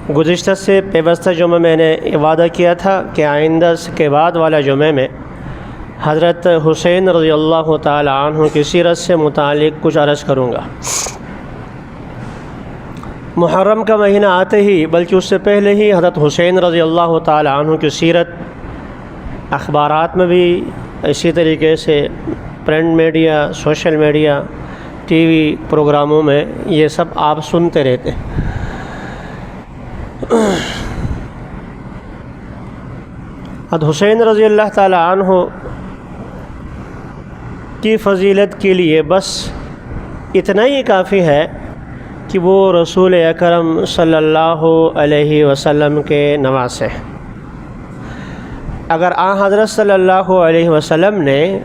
گزشتہ سے پیوستہ جمعہ میں نے وعدہ کیا تھا کہ آئندہ کے بعد والا جمعہ میں حضرت حسین رضی اللہ تعالی عنہ کی سیرت سے متعلق کچھ عرض کروں گا۔ محرم کا مہینہ آتے ہی بلکہ اس سے پہلے ہی حضرت حسین رضی اللہ تعالی عنہ کی سیرت اخبارات میں بھی اسی طریقے سے print media, social media, T V پروگراموں میں یہ سب آپ سنتے رہتے ہیں۔ حضرت حسین رضی اللہ تعالی عنہ کی فضیلت کے لیے بس اتنا ہی کافی ہے کہ وہ رسول اکرم صلی اللہ علیہ وسلم کے نواسے ہیں۔ اگر حضرت صلی اللہ علیہ وسلم نے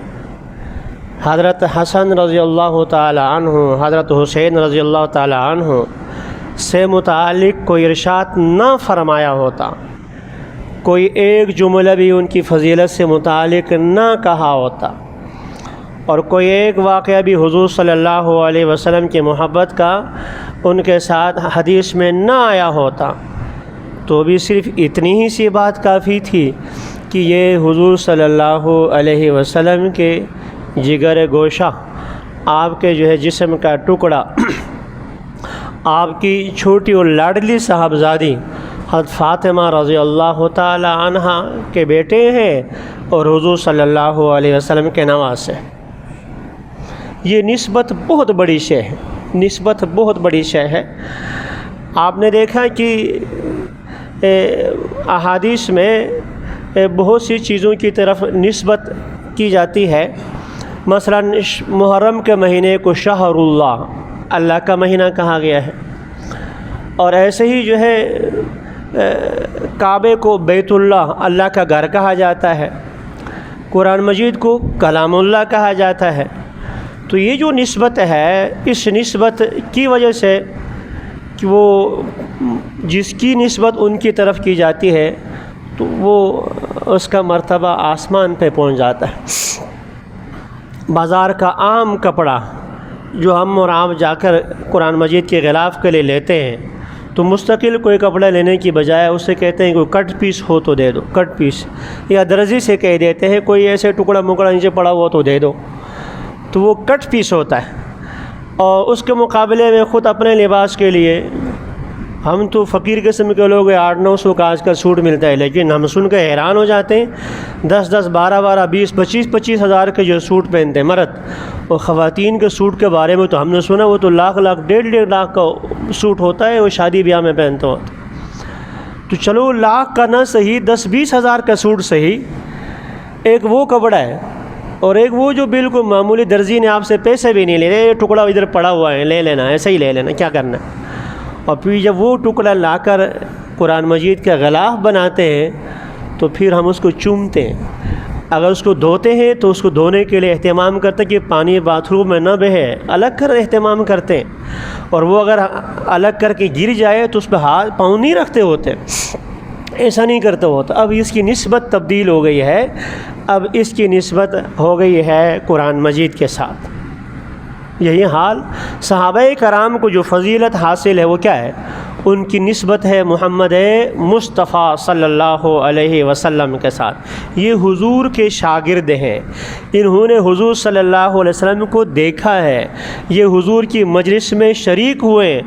حضرت حسن رضی اللہ تعالی عنہ، حضرت حسین رضی اللہ تعالی عنہ سے متعلق کوئی ارشاد نہ فرمایا ہوتا، کوئی ایک جملہ بھی ان کی فضیلت سے متعلق نہ کہا ہوتا، اور کوئی ایک واقعہ بھی حضور صلی اللہ علیہ وسلم کی محبت کا ان کے ساتھ حدیث میں نہ آیا ہوتا، تو بھی صرف اتنی ہی سی بات کافی تھی کہ یہ حضور صلی اللہ علیہ وسلم کے جگر گوشہ، آپ کے جسم کا ٹکڑا، آپ کی چھوٹی اور لاڈلی صاحبزادی حضرت فاطمہ رضی اللہ تعالی عنہ کے بیٹے ہیں اور حضور صلی اللہ علیہ وسلم کے نواسے۔ یہ نسبت بہت بڑی شے ہے، نسبت بہت بڑی شے ہے۔ آپ نے دیکھا کہ احادیث میں بہت سی چیزوں کی طرف نسبت کی جاتی ہے، مثلا محرم کے مہینے کو شہر اللہ، اللہ کا مہینہ کہا گیا ہے، اور ایسے ہی کعبے کو بیت اللہ، اللہ کا گھر کہا جاتا ہے، قرآن مجید کو کلام اللہ کہا جاتا ہے۔ تو یہ جو نسبت ہے، اس نسبت کی وجہ سے کہ وہ جس کی نسبت ان کی طرف کی جاتی ہے تو وہ اس کا مرتبہ آسمان پہ پہنچ جاتا ہے۔ بازار کا عام کپڑا جو ہم اور آپ جا کر قرآن مجید کے غلاف کے لیے لیتے ہیں، تو مستقل کوئی کپڑا لینے کی بجائے اس سے کہتے ہیں کوئی کٹ پیس ہو تو دے دو، کٹ پیس، یا درزی سے کہہ دیتے ہیں کوئی ایسے ٹکڑا مکڑا نیچے پڑا ہوا تو دے دو، تو وہ کٹ پیس ہوتا ہے۔ اور اس کے مقابلے میں خود اپنے لباس کے لیے ہم تو فقیر قسم کے لوگ 800-900 کا آج کل سوٹ ملتا ہے، لیکن ہم سن کے حیران ہو جاتے ہیں 10-10، 12-12، 20-25 ہزار کے جو سوٹ پہنتے ہیں مرد، اور خواتین کے سوٹ کے بارے میں تو ہم نے سنا وہ تو لاکھ، 1.5 لاکھ کا سوٹ ہوتا ہے، وہ شادی بیاہ میں پہنتے ہوتے۔ تو چلو لاکھ کا نہ صحیح، 10-20 ہزار کا سوٹ صحیح، ایک وہ کپڑا ہے، اور ایک وہ جو بالکل معمولی درزی نے آپ سے پیسے بھی نہیں لے رہے، ٹکڑا ادھر پڑا ہوا ہے، لے لینا، ایسے ہی لے لینا، کیا کرنا ہے۔ اور پھر جب وہ ٹکڑا لا کر قرآن مجید کا غلاف بناتے ہیں تو پھر ہم اس کو چومتے ہیں۔ اگر اس کو دھوتے ہیں تو اس کو دھونے کے لیے اہتمام کرتے ہیں کہ پانی باتھ روم میں نہ بہے، الگ کر اہتمام کرتے ہیں، اور وہ اگر الگ کر کے گر جائے تو اس پہ ہاتھ پاؤں نہیں رکھتے ہوتے، ایسا نہیں کرتے ہوتا۔ اب اس کی نسبت تبدیل ہو گئی ہے، اب اس کی نسبت ہو گئی ہے قرآن مجید کے ساتھ۔ یہی حال صحابہ کرام کو جو فضیلت حاصل ہے وہ کیا ہے؟ ان کی نسبت ہے محمد مصطفیٰ صلی اللہ علیہ وسلم کے ساتھ۔ یہ حضور کے شاگرد ہیں، انہوں نے حضور صلی اللہ علیہ وسلم کو دیکھا ہے، یہ حضور کی مجلس میں شریک ہوئے۔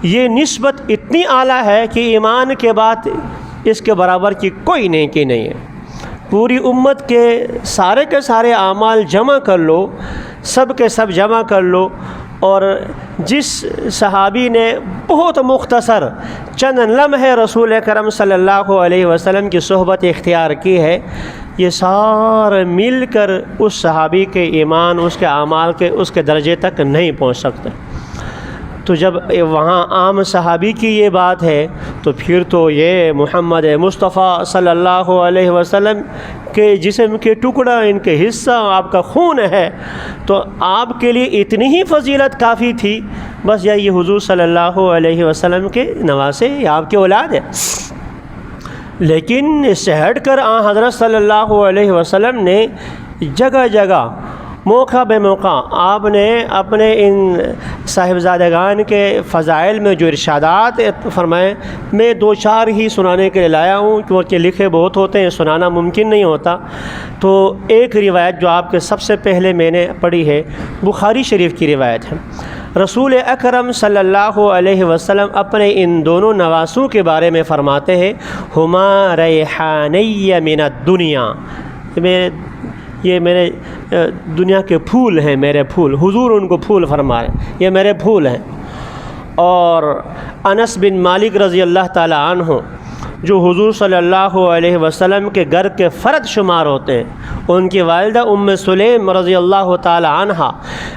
یہ نسبت اتنی اعلیٰ ہے کہ ایمان کے بعد اس کے برابر کی کوئی نیکی نہیں ہے۔ پوری امت کے سارے اعمال جمع کر لو، سب کے سب جمع کر لو، اور جس صحابی نے بہت مختصر چند لمحے رسول اکرم صلی اللہ علیہ وسلم کی صحبت اختیار کی ہے، یہ سارے مل کر اس صحابی کے ایمان، اس کے اعمال کے اس کے درجے تک نہیں پہنچ سکتے۔ تو جب وہاں عام صحابی کی یہ بات ہے تو پھر تو یہ محمد مصطفیٰ صلی اللہ علیہ وسلم کے جسم کے ٹکڑا، ان کے حصہ، آپ کا خون ہے، تو آپ کے لیے اتنی ہی فضیلت کافی تھی، بس یہ حضور صلی اللہ علیہ وسلم کے نواسے، یہ آپ کے اولاد ہے۔ لیکن اس سے ہٹ کر حضرت صلی اللہ علیہ وسلم نے جگہ جگہ موقع بے موقع آپ نے اپنے ان صاحبزادگان کے فضائل میں جو ارشادات فرمائے، میں 2-4 ہی سنانے کے لیے لایا ہوں، کیونکہ لکھے بہت ہوتے ہیں، سنانا ممکن نہیں ہوتا۔ تو ایک روایت جو آپ کے سب سے پہلے میں نے پڑھی ہے، بخاری شریف کی روایت ہے۔ رسول اکرم صلی اللہ علیہ وسلم اپنے ان دونوں نواسوں کے بارے میں فرماتے ہیں، ہما ریحانی من الدنیا، یہ میرے دنیا کے پھول ہیں، میرے پھول، حضور ان کو پھول فرما رہے ہیں، یہ میرے پھول ہیں۔ اور انس بن مالک رضی اللہ تعالی عنہ جو حضور صلی اللہ علیہ وسلم کے گھر کے فرد شمار ہوتے ہیں، ان کی والدہ ام سلیم رضی اللہ تعالی عنہ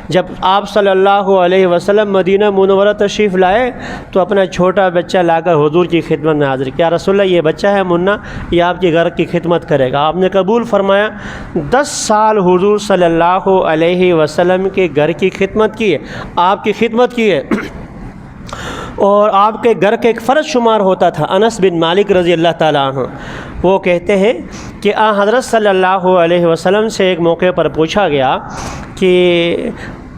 جب آپ صلی اللہ علیہ وسلم مدینہ منورہ تشریف لائے تو اپنا چھوٹا بچہ لا کر حضور کی خدمت میں حاضر کیا، رسول اللہ یہ بچہ ہے منا، یہ آپ کے گھر کی خدمت کرے گا۔ آپ نے قبول فرمایا۔ 10 سال حضور صلی اللہ علیہ وسلم کے گھر کی خدمت کی ہے، آپ کی خدمت کی ہے، اور آپ کے گھر کے ایک فرد شمار ہوتا تھا۔ انس بن مالک رضی اللہ تعالیٰ عنہ وہ کہتے ہیں کہ حضرت صلی اللہ علیہ وسلم سے ایک موقع پر پوچھا گیا کہ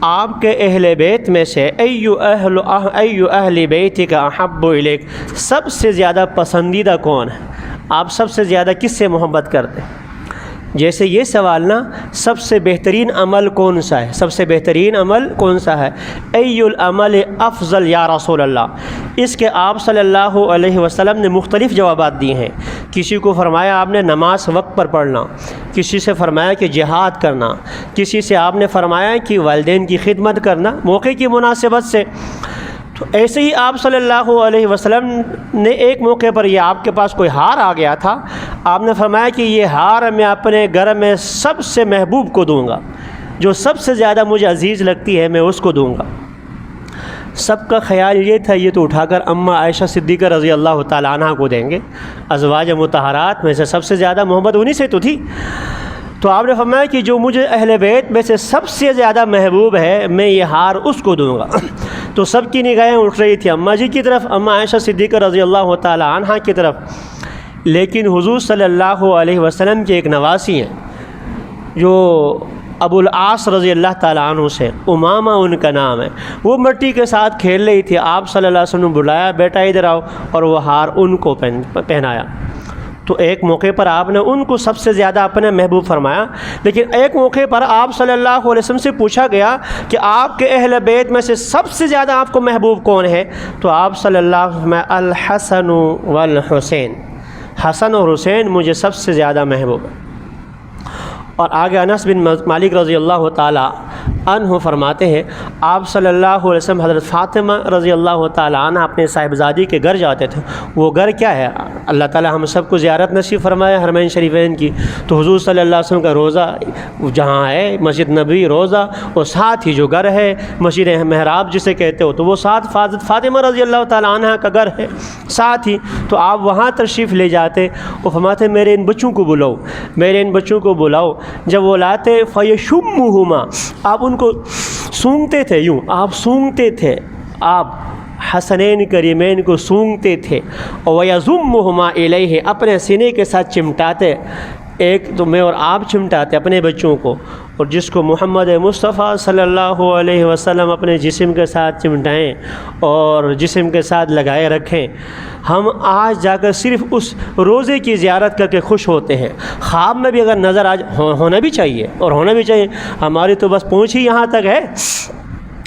آپ کے اہل بیت میں سے ایو اہل بیتک احب الیک، سب سے زیادہ پسندیدہ کون ہے، آپ سب سے زیادہ کس سے محبت کرتے ہیں؟ جیسے یہ سوال نا، سب سے بہترین عمل کون سا ہے، سب سے بہترین عمل کون سا ہے، ای العمل افضل یا رسول اللہ، اس کے آپ صلی اللہ علیہ وسلم نے مختلف جوابات دیے ہیں۔ کسی کو فرمایا آپ نے نماز وقت پر پڑھنا، کسی سے فرمایا کہ جہاد کرنا، کسی سے آپ نے فرمایا کہ والدین کی خدمت کرنا موقع کی مناسبت سے۔ تو ایسے ہی آپ صلی اللہ علیہ وسلم نے ایک موقع پر، یہ آپ کے پاس کوئی ہار آ گیا تھا، آپ نے فرمایا کہ یہ ہار میں اپنے گھر میں سب سے محبوب کو دوں گا، جو سب سے زیادہ مجھے عزیز لگتی ہے میں اس کو دوں گا۔ سب کا خیال یہ تھا یہ تو اٹھا کر اماں عائشہ صدیقہ رضی اللہ تعالیٰ عنہ کو دیں گے، ازواج مطہرات میں سے سب سے زیادہ محبت انہی سے تو تھی۔ تو آپ نے فرمایا کہ جو مجھے اہل بیت میں سے سب سے زیادہ محبوب ہے میں یہ ہار اس کو دوں گا۔ تو سب کی نگاہیں اٹھ رہی تھی اماں جی کی طرف، اماں عائشہ صدیقہ رضی اللہ تعالیٰ عنہ کی طرف، لیکن حضور صلی اللہ علیہ وسلم کے ایک نواسی ہیں جو ابو العاص رضی اللہ تعالیٰ عنہ سے، امامہ ان کا نام ہے، وہ مٹی کے ساتھ کھیل رہی تھی، آپ صلی اللہ علیہ وسلم نے بلایا بیٹا ادھر آؤ، اور وہ ہار ان کو پہنایا۔ تو ایک موقع پر آپ نے ان کو سب سے زیادہ اپنے محبوب فرمایا، لیکن ایک موقع پر آپ صلی اللہ علیہ وسلم سے پوچھا گیا کہ آپ کے اہل بیت میں سے سب سے زیادہ آپ کو محبوب کون ہے، تو آپ صلی اللہ علیہ وسلم الحسن والحسین، حسن اور حسین مجھے سب سے زیادہ محبوب ہے۔ اور آگے انس بن مالک رضی اللہ تعالیٰ عنہ فرماتے ہیں آپ صلی اللہ علیہ وسلم حضرت فاطمہ رضی اللہ تعالیٰ عنہ اپنے صاحبزادی کے گھر جاتے تھے۔ وہ گھر کیا ہے، اللہ تعالیٰ ہم سب کو زیارت نصیب فرمائے حرمین شریفین کی، تو حضور صلی اللہ علیہ وسلم کا روضہ جہاں ہے مسجد نبوی روضہ، اور ساتھ ہی جو گھر ہے مسجد محراب جسے کہتے ہو، تو وہ ساتھ فاطمہ رضی اللہ تعالیٰ عنہ کا گھر ہے ساتھ ہی، تو آپ وہاں تشریف لے جاتے اور فرماتے میرے ان بچوں کو بلاؤ، میرے ان بچوں کو بلاؤ۔ جب وہ لاتے فیشمہما، آپ ان کو سونگتے تھے، یوں آپ سونگتے تھے، آپ حسنین کریمین کو سونگتے تھے، اور وَيَضُمُّهُمَا إِلَيْهِ، اپنے سینے کے ساتھ چمٹاتے، ایک تو میں اور آپ چمٹاتے اپنے بچوں کو، اور جس کو محمد مصطفیٰ صلی اللہ علیہ وسلم اپنے جسم کے ساتھ چمٹائیں اور جسم کے ساتھ لگائے رکھیں، ہم آج جا کر صرف اس روزے کی زیارت کر کے خوش ہوتے ہیں۔ خواب میں بھی اگر نظر آج ہونا بھی چاہیے، اور ہونا بھی چاہیے، ہماری تو بس پہنچ ہی یہاں تک ہے،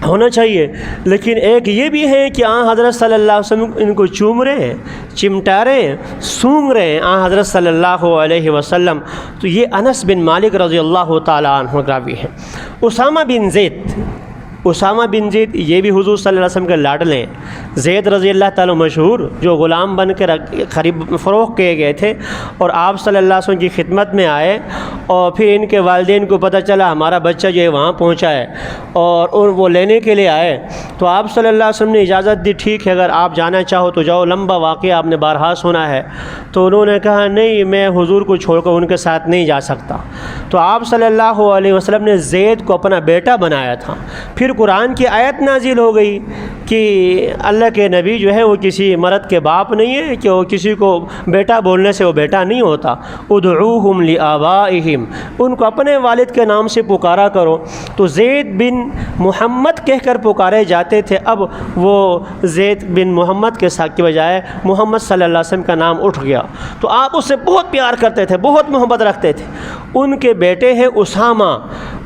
ہونا چاہیے، لیکن ایک یہ بھی ہے کہ حضرت صلی اللہ علیہ وسلم ان کو چوم رہے ہیں، چمٹا رہے ہیں، سونگ رہے ہیں حضرت صلی اللہ علیہ وسلم۔ تو یہ انس بن مالک رضی اللہ تعالیٰ عنہ راوی ہیں۔ اسامہ بن زید یہ بھی حضور صلی اللہ علیہ وسلم کے لاڈلے ہیں۔ زید رضی اللہ تعالیٰ مشہور، جو غلام بن کے خرید فروخت کیے گئے تھے، اور آپ صلی اللہ علیہ وسلم کی خدمت میں آئے، اور پھر ان کے والدین کو پتہ چلا ہمارا بچہ جو ہے وہاں پہنچا ہے، اور وہ لینے کے لیے آئے، تو آپ صلی اللہ علیہ وسلم نے اجازت دی، ٹھیک ہے اگر آپ جانا چاہو تو جاؤ، لمبا واقعہ آپ نے بارہا سنا ہے۔ تو انہوں نے کہا نہیں، میں حضور کو چھوڑ کر ان کے ساتھ نہیں جا سکتا۔ تو آپ صلی اللہ علیہ وسلم نے زید کو اپنا بیٹا بنایا تھا، پھر پھر قرآن کی آیت نازل ہو گئی کہ اللہ کے نبی جو ہے وہ کسی مرد کے باپ نہیں ہے کہ وہ کسی کو بیٹا بولنے سے وہ بیٹا نہیں ہوتا. ادعوہم لآبائہم، ان کو اپنے والد کے نام سے پکارا کرو. تو زید بن محمد کہہ کر پکارے جاتے تھے، اب وہ زید بن محمد کے ساتھ کی بجائے محمد صلی اللہ علیہ وسلم کا نام اٹھ گیا. تو آپ اس سے بہت پیار کرتے تھے، بہت محبت رکھتے تھے. ان کے بیٹے ہیں اسامہ،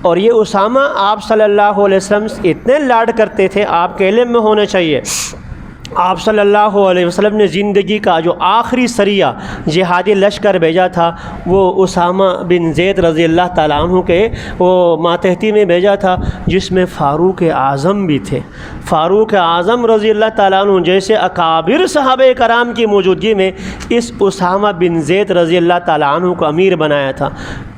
اور یہ اسامہ آپ صلی اللہ علیہ وسلم اتنے لاڈ کرتے تھے، آپ کے علم میں ہونا چاہیے. آپ صلی اللہ علیہ وسلم نے زندگی کا جو آخری سریہ جہادی لشکر بھیجا تھا وہ اسامہ بن زید رضی اللہ تعالیٰ عنہ کے وہ ماتحتی میں بھیجا تھا، جس میں فاروق اعظم بھی تھے. فاروق اعظم رضی اللہ تعالیٰ عنہ جیسے اکابر صحابہ کرام کی موجودگی میں اس اسامہ بن زید رضی اللہ تعالیٰ عنہ کو امیر بنایا تھا.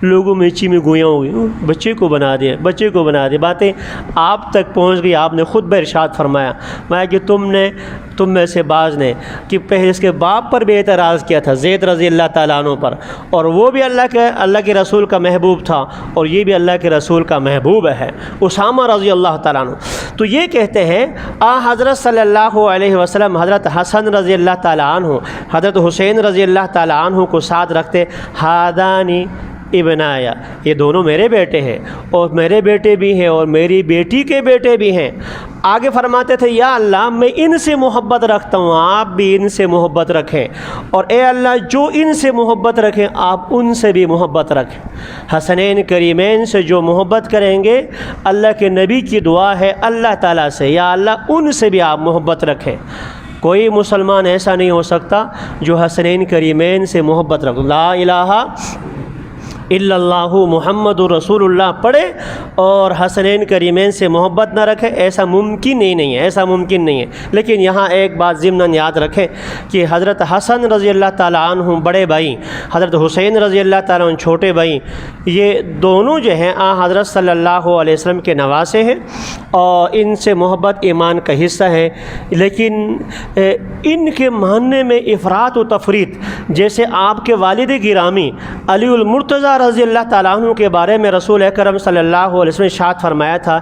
لوگوں میں چی میں گویاں ہو گئی، بچے کو بنا دیا، بچے کو بنا دیا. باتیں آپ تک پہنچ گئی. آپ نے خود ارشاد فرمایا کہ تم میں سے بعض نے کہ پہلے اس کے باپ پر بھی اعتراض کیا تھا، زید رضی اللہ تعالیٰ عنہ پر، اور وہ بھی اللہ کے رسول کا محبوب تھا، اور یہ بھی اللہ کے رسول کا محبوب ہے، اسامہ رضی اللہ تعالیٰ عنہ. تو یہ کہتے ہیں حضرت صلی اللہ علیہ وسلم حضرت حسن رضی اللہ تعالیٰ عنہ، حضرت حسین رضی اللہ تعالیٰ عنہ کو ساتھ رکھتے. ہادانی ابنایا، یہ دونوں میرے بیٹے ہیں، اور میرے بیٹے بھی ہیں اور میری بیٹی کے بیٹے بھی ہیں. آگے فرماتے تھے یا اللہ میں ان سے محبت رکھتا ہوں، آپ بھی ان سے محبت رکھیں، اور اے اللہ جو ان سے محبت رکھیں آپ ان سے بھی محبت رکھیں. حسنین کریمین سے جو محبت کریں گے، اللہ کے نبی کی دعا ہے اللہ تعالیٰ سے یا اللہ ان سے بھی آپ محبت رکھیں. کوئی مسلمان ایسا نہیں ہو سکتا جو حسنین کریمین سے محبت رکھے، لا الہ الا اللہ محمد رسول اللہ پڑھے اور حسنین کریمین سے محبت نہ رکھے، ایسا ممکن ہی نہیں ہے، ایسا ممکن نہیں ہے. لیکن یہاں ایک بات ضمناً یاد رکھیں کہ حضرت حسن رضی اللہ تعالیٰ عنہ بڑے بھائی، حضرت حسین رضی اللہ تعالیٰ عنہ چھوٹے بھائی، یہ دونوں جو ہیں حضرت صلی اللہ علیہ وسلم کے نواسے ہیں، اور ان سے محبت ایمان کا حصہ ہے. لیکن ان کے ماننے میں افراط و تفریط، جیسے آپ کے والد گرامی علی المرتضیٰ رضی اللہ تعالیٰ عنہ کے بارے میں رسول اکرم صلی اللہ علیہ وسلم نے ارشاد فرمایا تھا،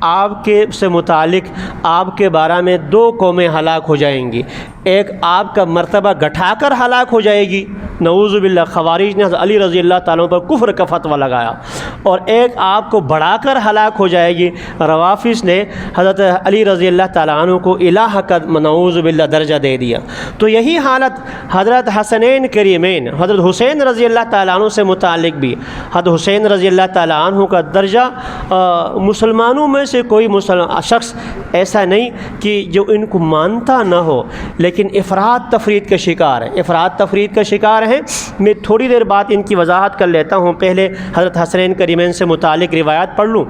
آپ کے سے متعلق آپ کے بارے میں دو قومیں ہلاک ہو جائیں گی. ایک آپ کا مرتبہ گھٹا کر ہلاک ہو جائے گی، نعوذ باللہ خوارج نے حضرت علی رضی اللہ تعالیٰ پر کفر کا فتویٰ لگایا، اور ایک آپ کو بڑھا کر ہلاک ہو جائے گی. روافض نے حضرت علی رضی اللہ تعالیٰ عنہ کو الہ کا نعوذ باللہ درجہ دے دیا. تو یہی حالت حضرت حسنین کریمین حضرت حسین رضی اللہ تعالیٰ عنہ سے متعلق بھی. حضرت حسین رضی اللہ تعالیٰ عنہ کا درجہ مسلمانوں میں سے کوئی شخص ایسا نہیں کہ جو ان کو مانتا نہ ہو، لیکن افراط تفریط کا شکار ہے، افراط تفریط کا شکار ہے. میں تھوڑی دیر بعد ان کی وضاحت کر لیتا ہوں، پہلے حضرت حسنین کریمین سے متعلق روایات پڑھ لوں.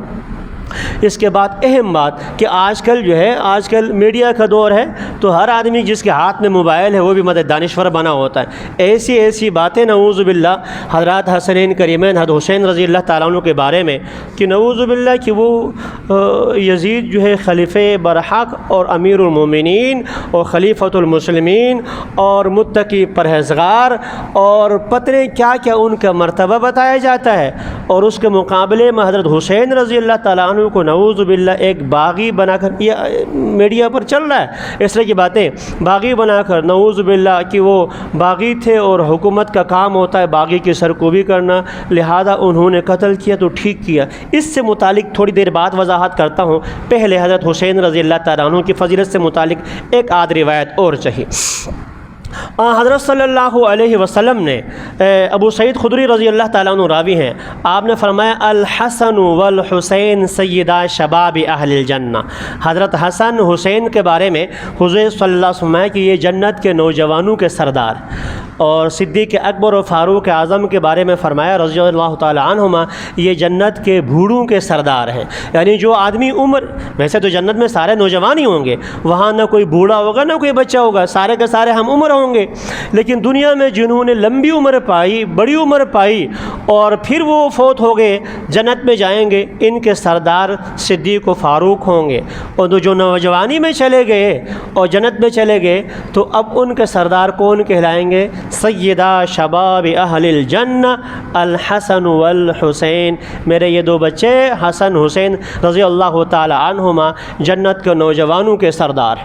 اس کے بعد اہم بات کہ آج کل جو ہے، آج کل میڈیا کا دور ہے، تو ہر آدمی جس کے ہاتھ میں موبائل ہے وہ بھی مدد دانشور بنا ہوتا ہے. ایسی باتیں نعوذ باللہ حضرات حسنین کریمین حضرت حسین رضی اللہ تعالیٰ عنہ کے بارے میں کہ نعوذ باللہ کہ وہ یزید جو ہے خلیفہ برحق اور امیر المومنین اور خلیفۃ المسلمین اور متقی پرہیزگار اور پتہ کیا کیا ان کا مرتبہ بتایا جاتا ہے، اور اس کے مقابلے میں حضرت حسین رضی اللہ تعالیٰ عنہ کو نعوذ باللہ ایک باغی بنا کر، یہ میڈیا پر چل رہا ہے اس طرح کی باتیں، باغی بنا کر نعوذ باللہ کہ وہ باغی تھے اور حکومت کا کام ہوتا ہے باغی کی سرکوبی کرنا، لہذا انہوں نے قتل کیا تو ٹھیک کیا. اس سے متعلق تھوڑی دیر بعد وضاحت کرتا ہوں. پہلے حضرت حسین رضی اللہ تعالیٰ عنہ کی فضیلت سے متعلق ایک آدھ روایت اور چاہیے. حضرت صلی اللہ علیہ وسلم نے، ابو سعید خدری رضی اللہ تعالیٰ عنہ راوی ہیں، آپ نے فرمایا الحسن والحسین سیدا شباب اہل الجنہ. حضرت حسن حسین کے بارے میں حضور صلی اللہ علیہ وسلم کہ یہ جنت کے نوجوانوں کے سردار، اور صدیق اکبر و فاروق اعظم کے بارے میں فرمایا رضی اللہ تعالیٰ عنہما یہ جنت کے بوڑھوں کے سردار ہیں. یعنی جو آدمی عمر، ویسے تو جنت میں سارے نوجوان ہی ہوں گے، وہاں نہ کوئی بوڑھا ہوگا نہ کوئی بچہ ہوگا، سارے کے سارے ہم عمر ہوں گے. لیکن دنیا میں جنہوں نے لمبی عمر پائی، بڑی عمر پائی اور پھر وہ فوت ہو گئے، جنت میں جائیں گے، ان کے سردار صدیق و فاروق ہوں گے. اور جو نوجوانی میں چلے گئے اور جنت میں چلے گئے تو اب ان کے سردار کون کہلائیں گے؟ سیدہ شباب اہل الجنہ الحسن والحسین، میرے یہ دو بچے حسن حسین رضی اللہ تعالی عنہما جنت کے نوجوانوں کے سردار۔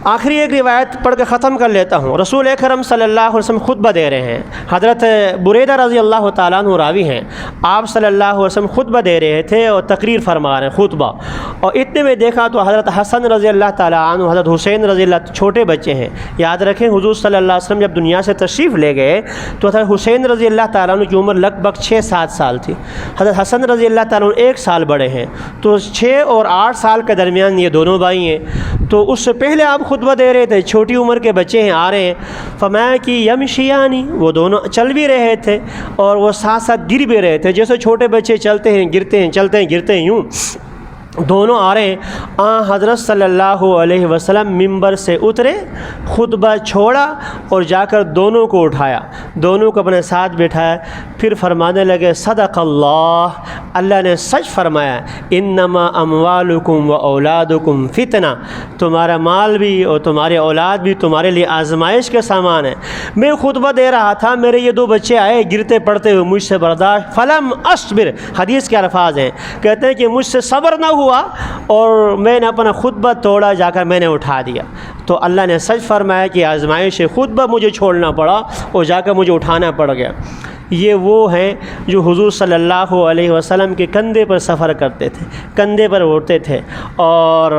آخری ایک روایت پڑھ کے ختم کر لیتا ہوں۔ رسول اکرم صلی اللہ علیہ وسلم خطبہ دے رہے ہیں، حضرت بریدہ رضی اللہ تعالیٰ عنہ راوی ہیں، آپ صلی اللہ علیہ وسلم خطبہ دے رہے تھے اور تقریر فرما رہے ہیں خطبہ، اور اتنے میں دیکھا تو حضرت حسن رضی اللہ تعالیٰ عنہ، حضرت حسین رضی اللہ، چھوٹے بچے ہیں، یاد رکھیں حضور صلی اللہ علیہ وسلم جب دنیا سے تشریف لے گئے تو حضرت حسین رضی اللہ تعالیٰ عنہ کی عمر لگ بھگ 6-7 سال تھی، حضرت حسن رضی اللہ تعالیٰ عنہ 1 سال بڑے ہیں، تو 6 اور 8 سال کے درمیان یہ دونوں بھائی ہیں۔ تو اس سے پہلے آپ خطبہ دے رہے تھے، چھوٹی عمر کے بچے ہیں، آ رہے ہیں، فرمایا کہ یمشیانی، وہ دونوں چل بھی رہے تھے اور وہ ساتھ ساتھ گر بھی رہے تھے، جیسے چھوٹے بچے چلتے ہیں گرتے ہیں، چلتے ہیں گرتے ہیں، یوں دونوں آ رہے ہیں۔ حضرت صلی اللہ علیہ وسلم ممبر سے اترے، خطبہ چھوڑا اور جا کر دونوں کو اٹھایا، دونوں کو اپنے ساتھ بٹھایا، پھر فرمانے لگے صدق اللہ، اللہ نے سچ فرمایا، انما اموالکم و اولادکم فتنہ، تمہارا مال بھی اور تمہاری اولاد بھی تمہارے لیے آزمائش کے سامان ہے۔ میں خطبہ دے رہا تھا، میرے یہ 2 بچے آئے گرتے پڑتے ہوئے، مجھ سے برداشت، فلم اصبر، حدیث کے الفاظ ہیں، کہتے ہیں کہ مجھ سے صبر نہ ہوا اور میں نے اپنا خطبہ توڑا، جا کر میں نے اٹھا دیا، تو اللہ نے سچ فرمایا کہ آزمائش خطبہ مجھے چھوڑنا پڑا اور جا کر مجھے اٹھانا پڑ گیا۔ یہ وہ ہیں جو حضور صلی اللہ علیہ وسلم کے کندھے پر سفر کرتے تھے، کندھے پر اٹھتے تھے، اور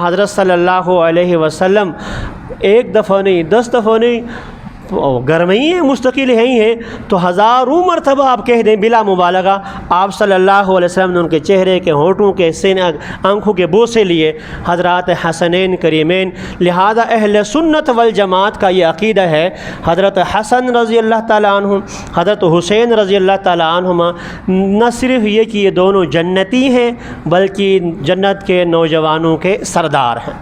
حضرت صلی اللہ علیہ وسلم 1 دفعہ نہیں 10 دفعہ نہیں، گھر میں ہی ہیں، مستقل ہی ہیں، تو ہزاروں مرتبہ آپ کہہ دیں بلا مبالغہ، آپ صلی اللہ علیہ وسلم نے ان کے چہرے کے، ہونٹوں کے، آنکھوں کے بوسے لیے، حضرات حسنین کریمین۔ لہذا اہل سنت والجماعت کا یہ عقیدہ ہے، حضرت حسن رضی اللہ تعالیٰ عنہ، حضرت حسین رضی اللہ تعالیٰ عنہما، نہ صرف یہ کہ یہ دونوں جنتی ہیں بلکہ جنت کے نوجوانوں کے سردار ہیں۔